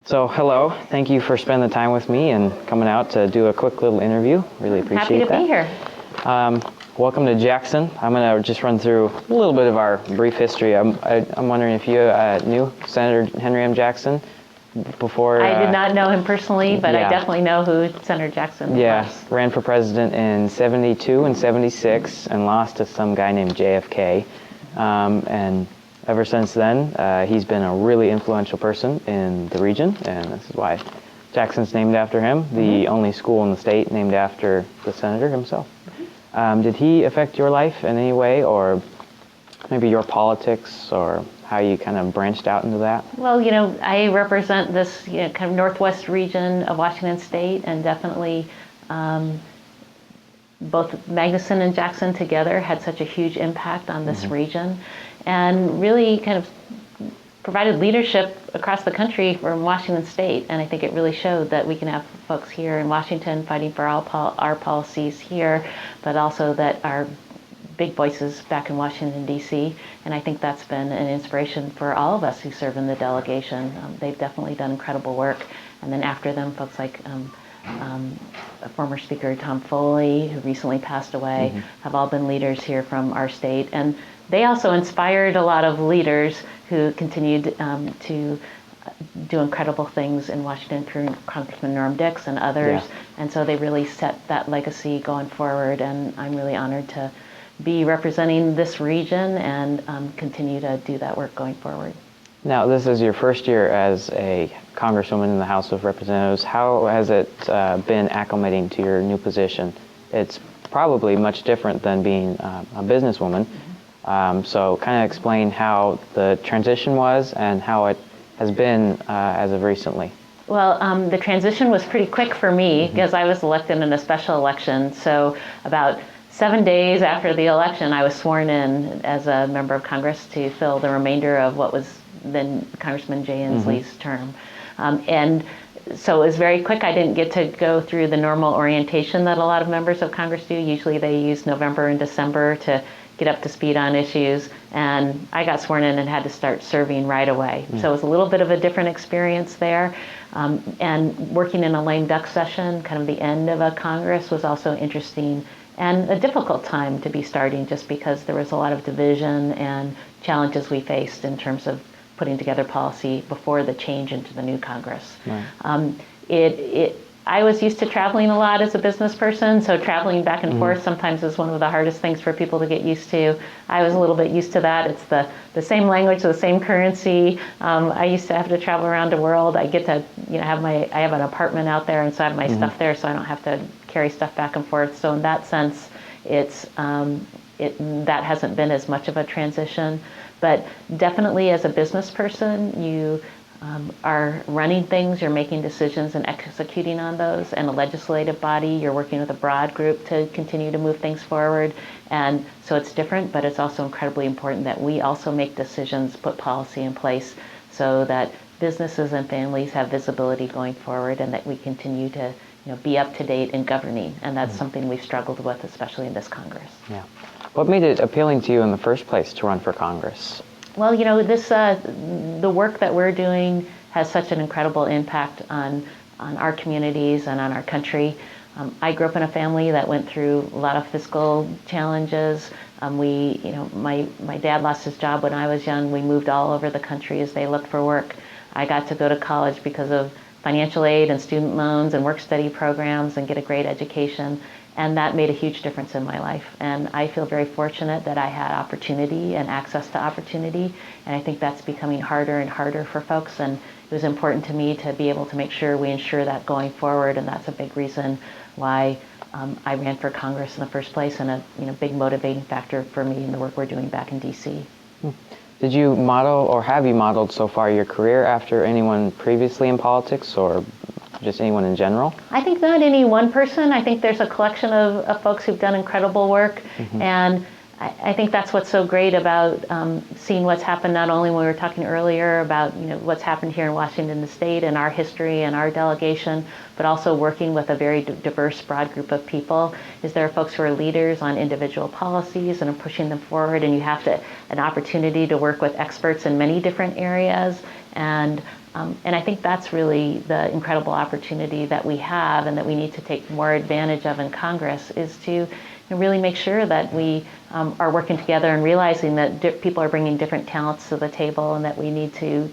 So, hello. Thank you for spending the time with me and coming out to do a quick little interview. Really appreciate that. Happy to be here. Welcome to Jackson. I'm going to just run through a little bit of our brief history. I'm wondering if you knew Senator Henry M. Jackson before. I did not know him personally, but yeah. I definitely know who Senator Jackson was. Yeah, ran for president in 72 and 76 and lost to some guy named JFK. And ever since then, he's been a really influential person in the region, and this is why Jackson's named after him, the only school in the state named after the senator himself. Did he affect your life in any way, or maybe your politics, or how you kind of branched out into that? Well, I represent this kind of northwest region of Washington State, and definitely both Magnuson and Jackson together had such a huge impact on this region, and really kind of provided leadership across the country from Washington State. And I think it really showed that we can have folks here in Washington fighting for our policies here, but also that our big voices back in Washington, D.C. And I think that's been an inspiration for all of us who serve in the delegation. They've definitely done incredible work. And then after them, folks like former Speaker Tom Foley, who recently passed away, have all been leaders here from our state. And they also inspired a lot of leaders who continued to do incredible things in Washington, Congressman Norm Dix and others. Yeah. And so they really set that legacy going forward. And I'm really honored to be representing this region and continue to do that work going forward. Now, this is your first year as a Congresswoman in the House of Representatives. How has it been acclimating to your new position? It's probably much different than being a businesswoman. So kind of explain how the transition was and how it has been as of recently. Well, the transition was pretty quick for me because I was elected in a special election. So about 7 days after the election, I was sworn in as a member of Congress to fill the remainder of what was then Congressman Jay Inslee's term. And so it was very quick. I didn't get to go through the normal orientation that a lot of members of Congress do. Usually they use November and December to get up to speed on issues. And I got sworn in and had to start serving right away. So it was a little bit of a different experience there. And working in a lame duck session, kind of the end of a Congress, was also interesting and a difficult time to be starting, just because there was a lot of division and challenges we faced in terms of putting together policy before the change into the new Congress. Right. I was used to traveling a lot as a business person, so traveling back and forth sometimes is one of the hardest things for people to get used to. I was a little bit used to that. It's the same language, the same currency. I used to have to travel around the world. I get to I have an apartment out there, and so I have my stuff there, so I don't have to carry stuff back and forth. So in that sense, that hasn't been as much of a transition. But definitely as a business person, you are running things, you're making decisions and executing on those. And a legislative body, you're working with a broad group to continue to move things forward. And so it's different, but it's also incredibly important that we also make decisions, put policy in place so that businesses and families have visibility going forward, and that we continue to be up to date in governing. And that's something we've struggled with, especially in this Congress. Yeah. What made it appealing to you in the first place to run for Congress? Well, the work that we're doing has such an incredible impact on our communities and on our country. I grew up in a family that went through a lot of fiscal challenges. My dad lost his job when I was young. We moved all over the country as they looked for work. I got to go to college because of financial aid and student loans and work study programs and get a great education. And that made a huge difference in my life. And I feel very fortunate that I had opportunity and access to opportunity. And I think that's becoming harder and harder for folks. And it was important to me to be able to make sure we ensure that going forward. And that's a big reason why I ran for Congress in the first place, and a big motivating factor for me in the work we're doing back in D.C. Did you model, or have you modeled so far your career after anyone previously in politics, or just anyone in general? I think not any one person. I think there's a collection of folks who've done incredible work. And I think that's what's so great about seeing what's happened, not only when we were talking earlier about what's happened here in Washington State and our history and our delegation, but also working with a very diverse, broad group of people, is there are folks who are leaders on individual policies and are pushing them forward, and you have an opportunity to work with experts in many different areas. And And I think that's really the incredible opportunity that we have and that we need to take more advantage of in Congress, is to really make sure that we are working together and realizing that people are bringing different talents to the table, and that we need to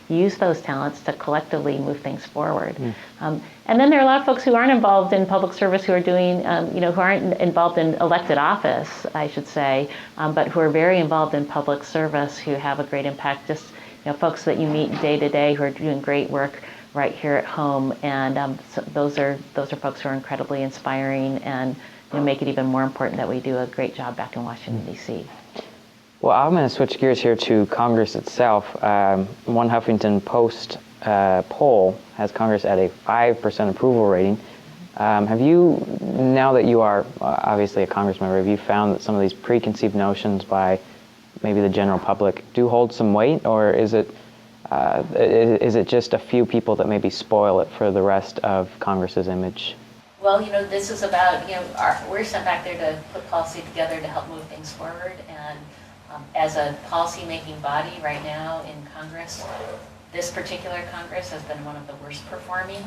use those talents to collectively move things forward. And then there are a lot of folks who aren't involved in public service, who are doing, who aren't involved in elected office, I should say, but who are very involved in public service, who have a great impact. Just folks that you meet day to day who are doing great work right here at home, and so those are folks who are incredibly inspiring, and make it even more important that we do a great job back in Washington, D.C. Well, I'm going to switch gears here to Congress itself. One Huffington Post poll has Congress at a 5% approval rating. Have you, now that you are obviously a Congress member, have you found that some of these preconceived notions by maybe the general public do hold some weight, or is it just a few people that maybe spoil it for the rest of Congress's image? Well, this is about, we're sent back there to put policy together to help move things forward. And as a policy-making body right now in Congress, this particular Congress has been one of the worst performing.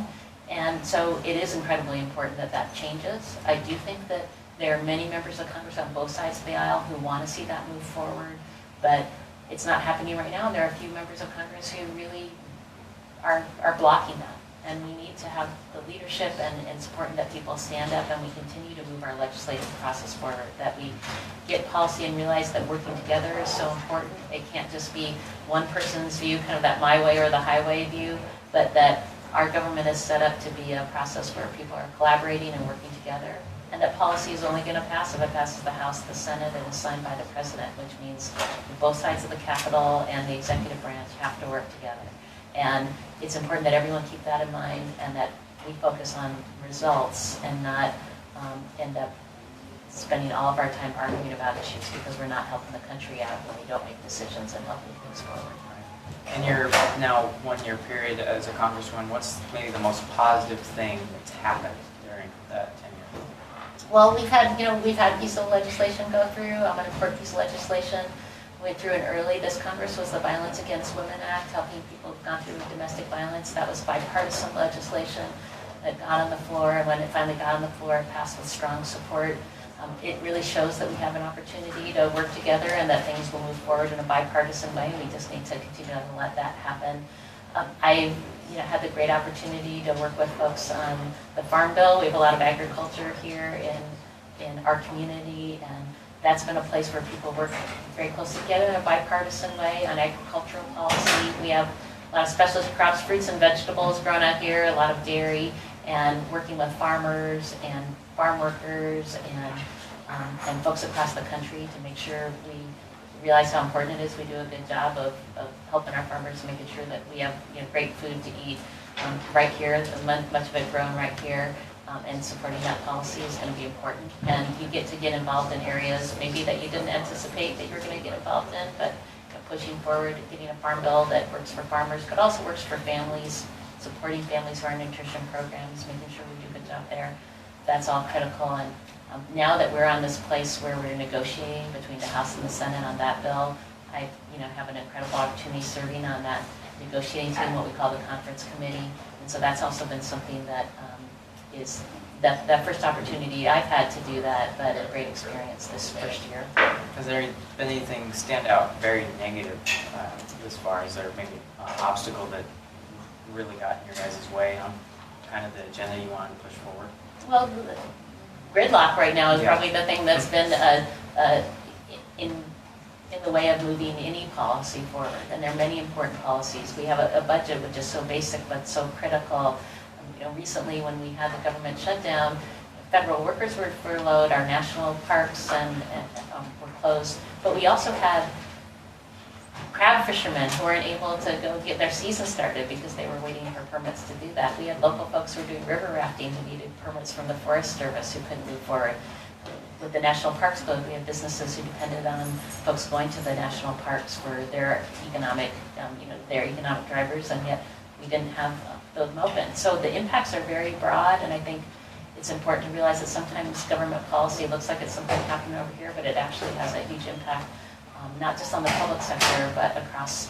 And so it is incredibly important that that changes. I do think that there are many members of Congress on both sides of the aisle who want to see that move forward, but it's not happening right now. And there are a few members of Congress who really are blocking that. And we need to have the leadership, and it's important that people stand up and we continue to move our legislative process forward, that we get policy and realize that working together is so important. It can't just be one person's view, kind of that my way or the highway view, but that our government is set up to be a process where people are collaborating and working together, and that policy is only going to pass if it passes the House, the Senate, and is signed by the President, which means both sides of the Capitol and the executive branch have to work together. And it's important that everyone keep that in mind, and that we focus on results and not end up spending all of our time arguing about issues because we're not helping the country out when we don't make decisions and help move things forward. In your now one-year period as a congresswoman, what's maybe the most positive thing that's happened during that tenure? Well, we've had a piece of legislation go through. An important piece of legislation went through in early this Congress was the Violence Against Women Act, helping people who've gone through domestic violence. That was bipartisan legislation that got on the floor, and when it finally got on the floor, it passed with strong support. It really shows that we have an opportunity to work together and that things will move forward in a bipartisan way. We just need to continue to let that happen. I had the great opportunity to work with folks on the Farm Bill. We have a lot of agriculture here in our community, and that's been a place where people work very closely together in a bipartisan way on agricultural policy. We have a lot of specialty crops, fruits and vegetables grown out here, a lot of dairy, and working with farmers and farm workers and folks across the country to make sure we realize how important it is we do a good job of helping our farmers, making sure that we have great food to eat right here, much of it grown right here. And supporting that policy is going to be important. And you get to get involved in areas maybe that you didn't anticipate that you were going to get involved in, but pushing forward, getting a farm bill that works for farmers, but also works for families, supporting families who are in nutrition programs, making sure we do a good job there. That's all critical. And now that we're on this place where we're negotiating between the House and the Senate on that bill, I have an incredible opportunity serving on that negotiating team, what we call the conference committee. And so that's also been something that is that first opportunity I've had to do that, but a great experience this first year. Has there been anything stand out very negative this far? Is there maybe an obstacle that really got in your guys' way on kind of the agenda you wanted to push forward? Well, gridlock right now is probably the thing that's been in the way of moving any policy forward. And there are many important policies. We have a budget which is so basic but so critical. Recently when we had the government shutdown, federal workers were furloughed, our national parks were closed, but we also had crab fishermen who weren't able to go get their season started because they were waiting for permits to do that. We had local folks who were doing river rafting who needed permits from the Forest Service who couldn't move forward. With the national parks code, we had businesses who depended on folks going to the national parks for their economic drivers, and yet we didn't have those open. So the impacts are very broad, and I think it's important to realize that sometimes government policy looks like it's something happening over here, but it actually has a huge impact, not just on the public sector, but across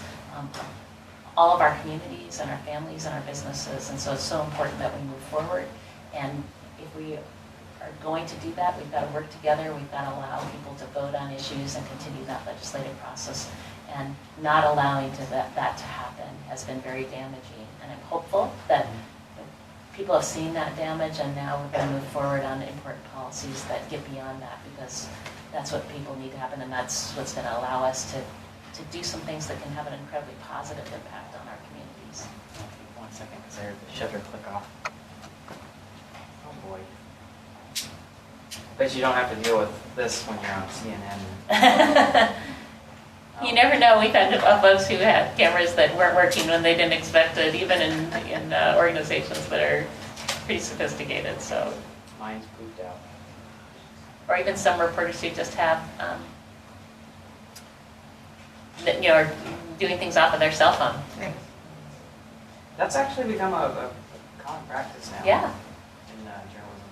all of our communities and our families and our businesses. And so it's so important that we move forward. And if we are going to do that, we've got to work together. We've got to allow people to vote on issues and continue that legislative process. And not allowing that to happen has been very damaging. And I'm hopeful that people have seen that damage, and now we're going to move forward on important policies that get beyond that, because that's what people need to happen, and that's what's going to allow us to do some things that can have an incredibly positive impact on our communities. Okay, 1 second, because I heard the shutter click off. Oh boy. Bet you don't have to deal with this when you're on CNN. You never know. We've had folks who had cameras that weren't working when they didn't expect it, even in organizations that are pretty sophisticated. So, Mine's pooped out. or even some reporters who just have, that, you know, are doing things off of their cell phone. That's actually become a common practice now. Yeah. In journalism.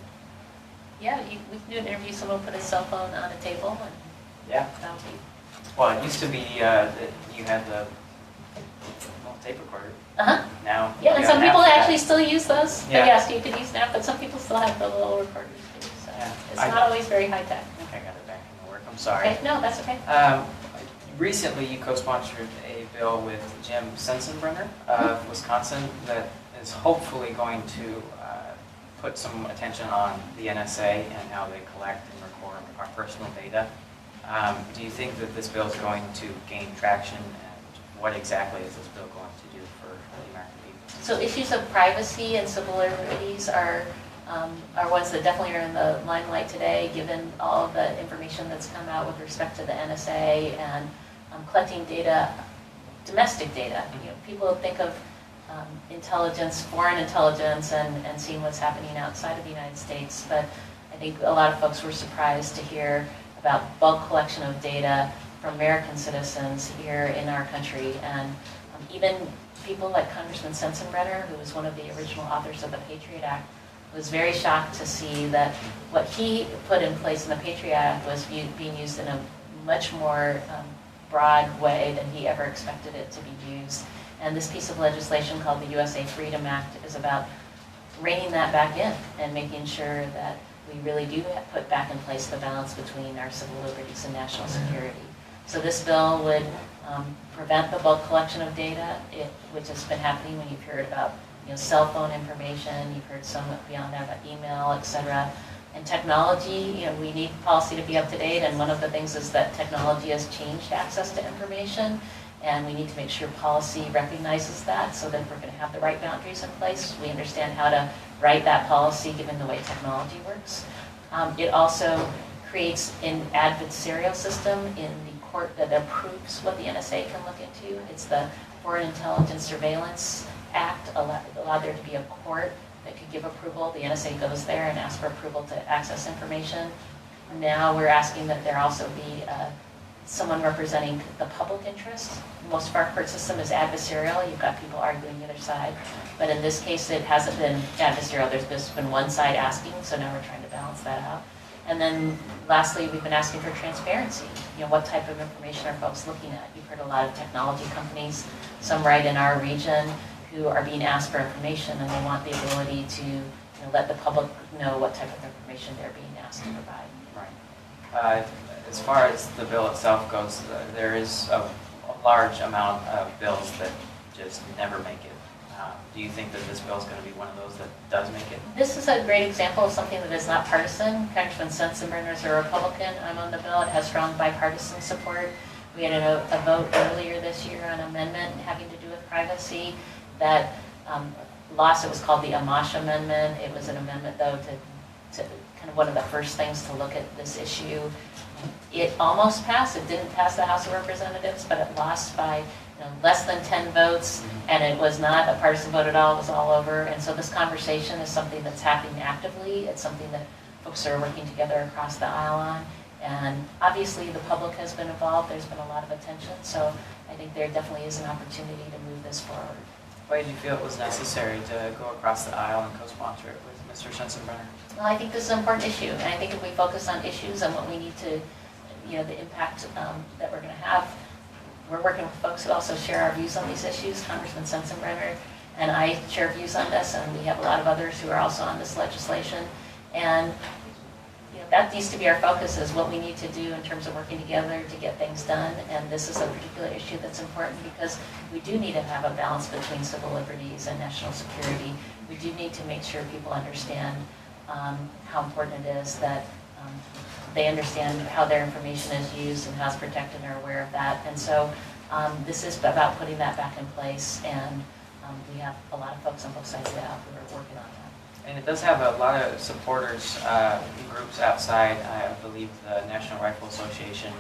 Yeah, we can do an interview. Someone will put his cell phone on a table, and Yeah. that'll be. Well, it used to be that you had the tape recorder. Now. Yeah, and you some have people an app for actually that. still use those. Yeah. But yes, you could use an app, but some people still have the little recorders too. So Yeah. it's not always very high tech. I think I got it back into work. I'm sorry. Okay, no, that's okay. Recently, you co-sponsored a bill with Jim Sensenbrenner of Wisconsin that is hopefully going to put some attention on the NSA and how they collect and record our personal data. Do you think that this bill is going to gain traction, and what exactly is this bill going to do for the American people? So issues of privacy and civil liberties are ones that definitely are in the limelight today, given all of the information that's come out with respect to the NSA and collecting data, domestic data. You know, people think of intelligence, foreign intelligence, and seeing what's happening outside of the United States. But I think a lot of folks were surprised to hear about bulk collection of data from American citizens here in our country. And even people like Congressman Sensenbrenner, who was one of the original authors of the Patriot Act, was very shocked to see that what he put in place in the Patriot Act was being used in a much more broad way than he ever expected it to be used. And this piece of legislation called the USA Freedom Act is about reining that back in and making sure that we really do put back in place the balance between our civil liberties and national security. So this bill would prevent the bulk collection of data, which has been happening when you've heard about cell phone information, you've heard some beyond that about email, et cetera. And technology, we need policy to be up to date, and one of the things is that technology has changed access to information, and we need to make sure policy recognizes that so that we're going to have the right boundaries in place. We understand how to write that policy given the way technology works. It also creates an adversarial system in the court that approves what the NSA can look into. It's the Foreign Intelligence Surveillance Act, allowed there to be a court that could give approval. The NSA goes there and asks for approval to access information. Now we're asking that there also be someone representing the public interest. Most of our court system is adversarial. You've got people arguing either side. But in this case, it hasn't been adversarial. There's just been one side asking, so now we're trying to balance that out. And then lastly, we've been asking for transparency. What type of information are folks looking at? You've heard a lot of technology companies, some right in our region, who are being asked for information, and they want the ability to let the public know what type of information they're being asked to provide. Right. As far as the bill itself goes, there is a large amount of bills that just never make it. Do you think that this bill is going to be one of those that does make it? This is a great example of something that is not partisan. Congressman Sensenbrenner is a Republican. I'm on the bill. It has strong bipartisan support. We had a vote earlier this year on an amendment having to do with privacy that lost. It was called the Amash Amendment. It was an amendment, though, to kind of one of the first things to look at this issue. It almost passed. It didn't pass the House of Representatives, but it lost by less than 10 votes, and it was not a partisan vote at all. It was all over. And so this conversation is something that's happening actively. It's something that folks are working together across the aisle on. And obviously the public has been involved. There's been a lot of attention. So I think there definitely is an opportunity to move this forward. Why did you feel it was necessary to go across the aisle and co-sponsor it with Mr. Sensenbrenner? Well, I think this is an important issue. And I think if we focus on issues and what we need to, the impact that we're going to have, we're working with folks who also share our views on these issues. Congressman Sensenbrenner and I share views on this, and we have a lot of others who are also on this legislation. And that needs to be our focus, is what we need to do in terms of working together to get things done. And this is a particular issue that's important because we do need to have a balance between civil liberties and national security. We do need to make sure people understand how important it is that they understand how their information is used and how it's protected and are aware of that. And so this is about putting that back in place, and we have a lot of folks on both sides of the aisle who are working on that. And it does have a lot of supporters, groups outside, I believe the National Rifle Association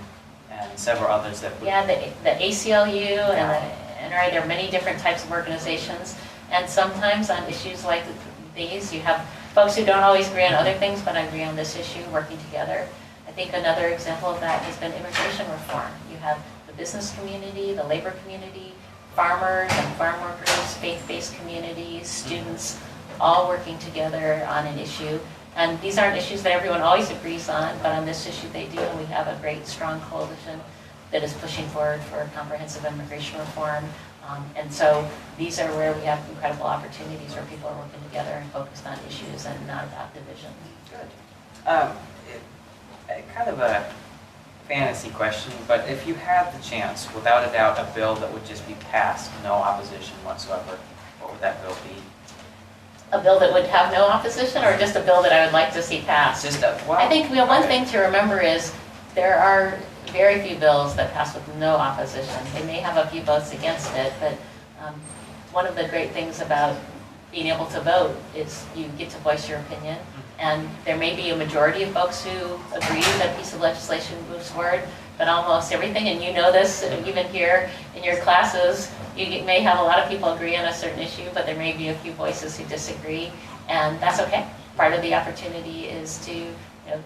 and several others that would... Yeah, the ACLU and the NRA, there are many different types of organizations. And sometimes on issues like these, you have folks who don't always agree on other things, but agree on this issue, working together. I think another example of that has been immigration reform. You have the business community, the labor community, farmers and farm workers, faith-based communities, students, all working together on an issue. And these aren't issues that everyone always agrees on, but on this issue they do, and we have a great, strong coalition that is pushing forward for comprehensive immigration reform. And so these are where we have incredible opportunities where people are working together and focused on issues and not about division. Good. Kind of a fantasy question, but if you had the chance, without a doubt, a bill that would just be passed, no opposition whatsoever, what would that bill be? A bill that would have no opposition, or just a bill that I would like to see passed? Just a, wow. I think one thing to remember is there are very few bills that pass with no opposition. They may have a few votes against it, but one of the great things about being able to vote is you get to voice your opinion. And there may be a majority of folks who agree that a piece of legislation moves forward, but almost everything, and you know this even here in your classes, you may have a lot of people agree on a certain issue, but there may be a few voices who disagree, and that's okay. Part of the opportunity is to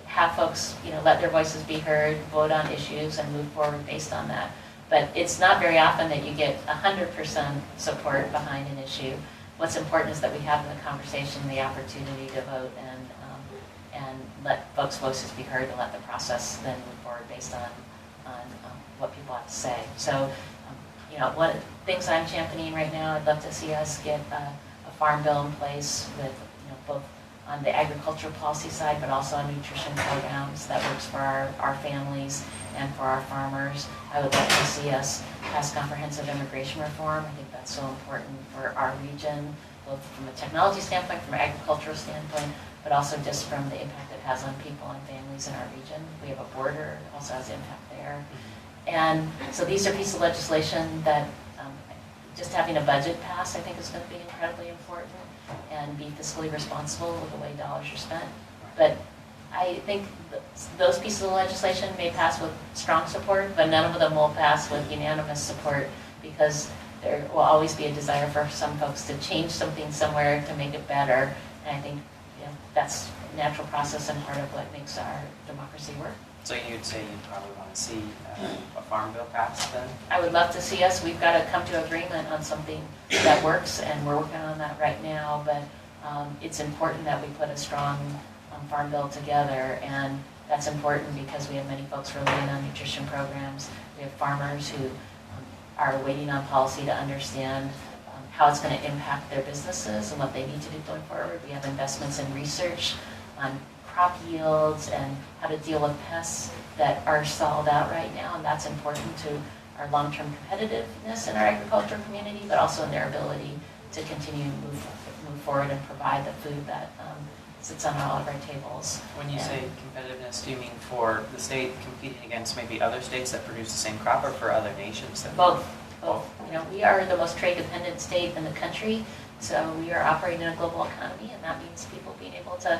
have folks let their voices be heard, vote on issues, and move forward based on that. But it's not very often that you get 100% support behind an issue. What's important is that we have in the conversation the opportunity to vote and let folks' voices be heard, and let the process then move forward based on what people have to say. So, one of the things I'm championing right now, I'd love to see us get a farm bill in place with both on the agricultural policy side, but also on nutrition programs that works for our families and for our farmers. I would like to see us pass comprehensive immigration reform. I think that's so important for our region, both from a technology standpoint, from an agricultural standpoint, but also just from the impact it has on people and families in our region. We have a border, it also has impact there. And so these are pieces of legislation that just having a budget passed, I think, is going to be incredibly important, and be fiscally responsible with the way dollars are spent. But I think those pieces of legislation may pass with strong support, but none of them will pass with unanimous support, because there will always be a desire for some folks to change something somewhere to make it better. And I think that's a natural process and part of what makes our democracy work. So you'd say you'd probably want to see a farm bill passed then? I would love to see us. We've got to come to agreement on something that works, and we're working on that right now. But it's important that we put a strong farm bill together, and that's important because we have many folks relying on nutrition programs. We have farmers who are waiting on policy to understand how it's going to impact their businesses and what they need to do going forward. We have investments in research on crop yields and how to deal with pests that are stalled out right now, and that's important to our long-term competitiveness in our agricultural community, but also in their ability to continue to move forward and provide the food that sits on all of our tables. When you say competitiveness, do you mean for the state competing against maybe other states that produce the same crop, or for other nations? Both. We are the most trade-dependent state in the country, so we are operating in a global economy, and that means people being able to,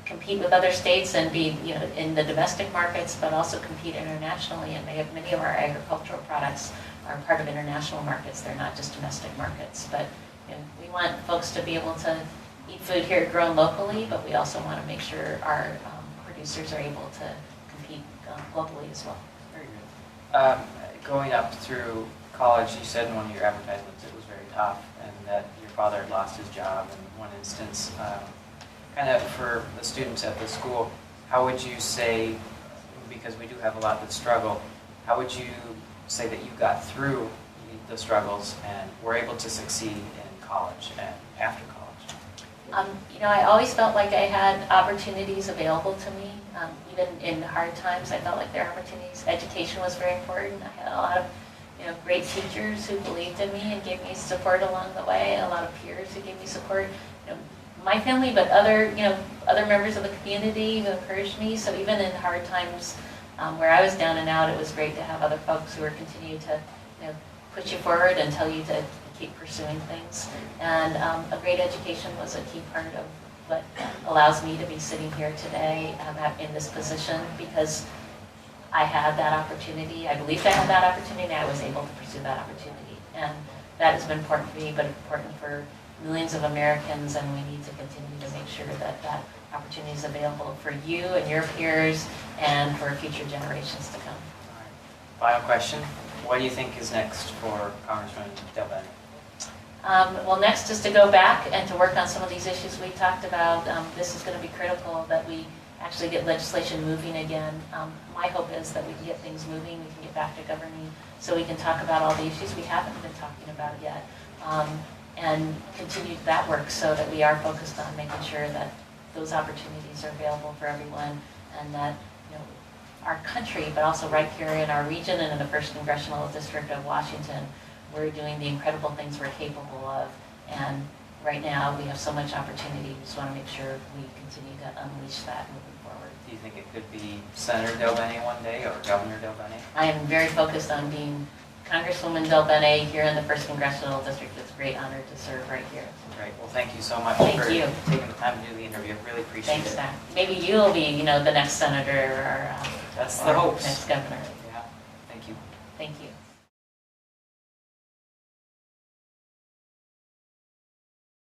compete with other states and be, in the domestic markets, but also compete internationally. And many of our agricultural products are part of international markets. They're not just domestic markets. But we want folks to be able to eat food here grown locally, but we also want to make sure our producers are able to compete globally as well. Very good. Going up through college, you said in one of your advertisements it was very tough, and that your father had lost his job in one instance. Kind of for the students at the school, how would you say, because we do have a lot that struggle, how would you say that you got through the struggles and were able to succeed in college and after college? I always felt like I had opportunities available to me. Even in hard times, I felt like there were opportunities. Education was very important. I had a lot of great teachers who believed in me and gave me support along the way, a lot of peers who gave me support. My family, but other members of the community who encouraged me. So even in hard times where I was down and out, it was great to have other folks who were continue to push you forward and tell you to keep pursuing things. And a great education was a key part of what allows me to be sitting here today in this position, because I had that opportunity. I believed I had that opportunity. I was able to pursue that opportunity. And that has been important for me, but important for millions of Americans, and we need to continue to make sure that that opportunity is available for you and your peers and for future generations to come. All right. Final question. What do you think is next for Congresswoman Delbene? Well, next is to go back and to work on some of these issues we talked about. This is going to be critical that we actually get legislation moving again. My hope is that we can get things moving, we can get back to governing, so we can talk about all the issues we haven't been talking about yet, and continue that work so that we are focused on making sure that those opportunities are available for everyone, and that our country, but also right here in our region and in the 1st Congressional District of Washington, we're doing the incredible things we're capable of. And right now we have so much opportunity. We just want to make sure we continue to unleash that moving forward. Do you think it could be Senator Delbene one day or Governor Delbene? I am very focused on being Congresswoman Delbene here in the 1st Congressional District. It's a great honor to serve right here. Great. Well, thank you so much Thank for you. taking the time to do the interview. I really appreciate Thanks, it. Zach. Maybe you'll be, the next senator or That's the hopes. next governor. Yeah. Thank you. Thank you.